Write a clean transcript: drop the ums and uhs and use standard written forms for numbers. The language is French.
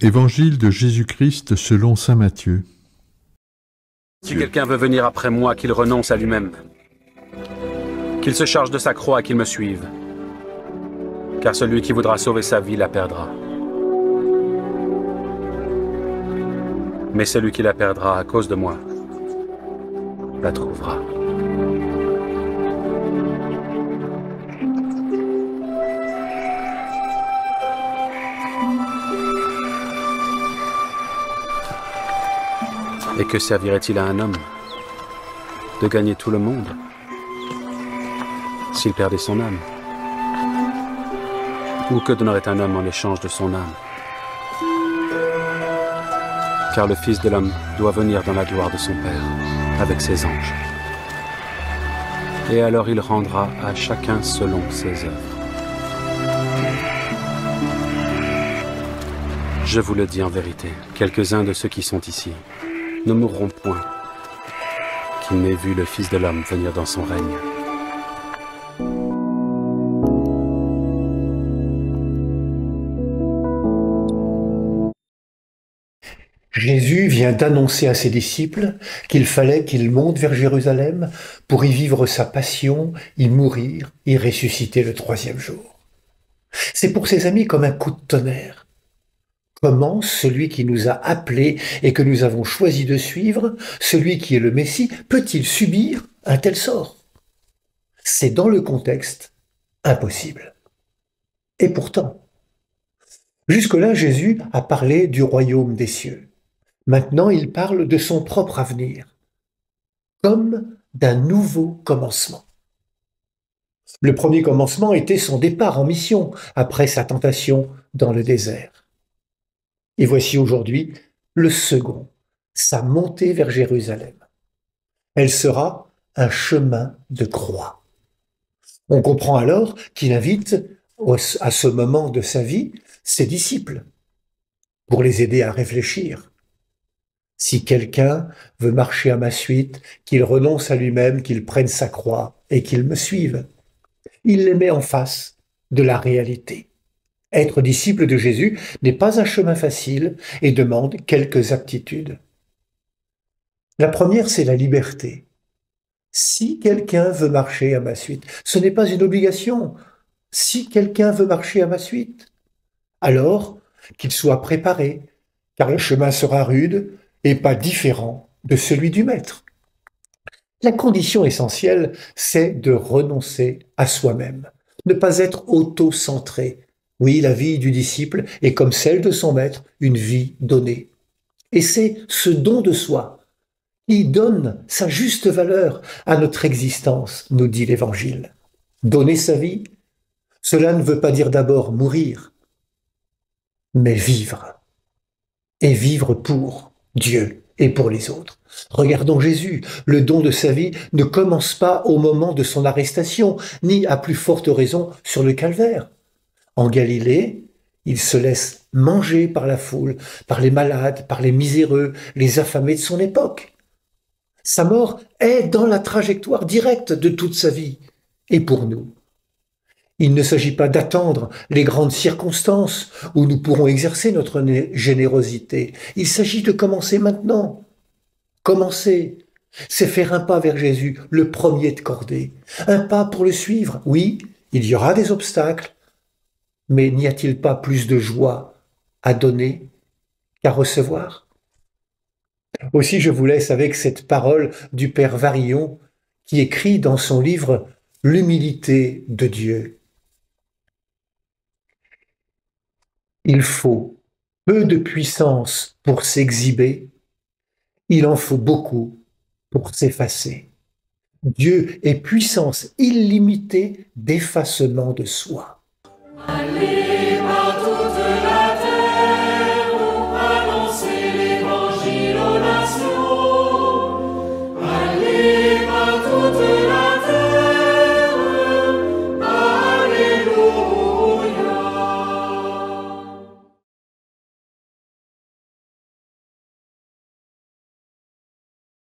Évangile de Jésus-Christ selon saint Matthieu. Si quelqu'un veut venir après moi, qu'il renonce à lui-même, qu'il se charge de sa croix et qu'il me suive. Car celui qui voudra sauver sa vie la perdra. Mais celui qui la perdra à cause de moi la trouvera. Et que servirait-il à un homme de gagner tout le monde s'il perdait son âme? Ou que donnerait un homme en échange de son âme? Car le Fils de l'homme doit venir dans la gloire de son Père avec ses anges. Et alors il rendra à chacun selon ses œuvres. Je vous le dis en vérité, quelques-uns de ceux qui sont ici ne mourront point, qu'ils n'aient vu le Fils de l'homme venir dans son règne. Jésus vient d'annoncer à ses disciples qu'il fallait qu'ils montent vers Jérusalem pour y vivre sa passion, y mourir, y ressusciter le troisième jour. C'est pour ses amis comme un coup de tonnerre. Comment celui qui nous a appelés et que nous avons choisi de suivre, celui qui est le Messie, peut-il subir un tel sort? C'est dans le contexte impossible. Et pourtant, jusque-là, Jésus a parlé du royaume des cieux. Maintenant, il parle de son propre avenir, comme d'un nouveau commencement. Le premier commencement était son départ en mission après sa tentation dans le désert. Et voici aujourd'hui le second, sa montée vers Jérusalem. Elle sera un chemin de croix. On comprend alors qu'il invite à ce moment de sa vie ses disciples pour les aider à réfléchir. Si quelqu'un veut marcher à ma suite, qu'il renonce à lui-même, qu'il prenne sa croix et qu'il me suive. Il les met en face de la réalité. Être disciple de Jésus n'est pas un chemin facile et demande quelques aptitudes. La première, c'est la liberté. Si quelqu'un veut marcher à ma suite, ce n'est pas une obligation. Si quelqu'un veut marcher à ma suite, alors qu'il soit préparé, car le chemin sera rude et pas différent de celui du maître. La condition essentielle, c'est de renoncer à soi-même, ne pas être auto-centré. Oui, la vie du disciple est comme celle de son maître, une vie donnée. Et c'est ce don de soi qui donne sa juste valeur à notre existence, nous dit l'Évangile. Donner sa vie, cela ne veut pas dire d'abord mourir, mais vivre. Et vivre pour Dieu et pour les autres. Regardons Jésus, le don de sa vie ne commence pas au moment de son arrestation, ni à plus forte raison sur le calvaire. En Galilée, il se laisse manger par la foule, par les malades, par les miséreux, les affamés de son époque. Sa mort est dans la trajectoire directe de toute sa vie. Et pour nous, il ne s'agit pas d'attendre les grandes circonstances où nous pourrons exercer notre générosité. Il s'agit de commencer maintenant. Commencer, c'est faire un pas vers Jésus, le premier de cordée. Un pas pour le suivre. Oui, il y aura des obstacles, mais n'y a-t-il pas plus de joie à donner qu'à recevoir? Aussi, je vous laisse avec cette parole du Père Varillon qui écrit dans son livre « L'humilité de Dieu ». Il faut peu de puissance pour s'exhiber, il en faut beaucoup pour s'effacer. Dieu est puissance illimitée d'effacement de soi.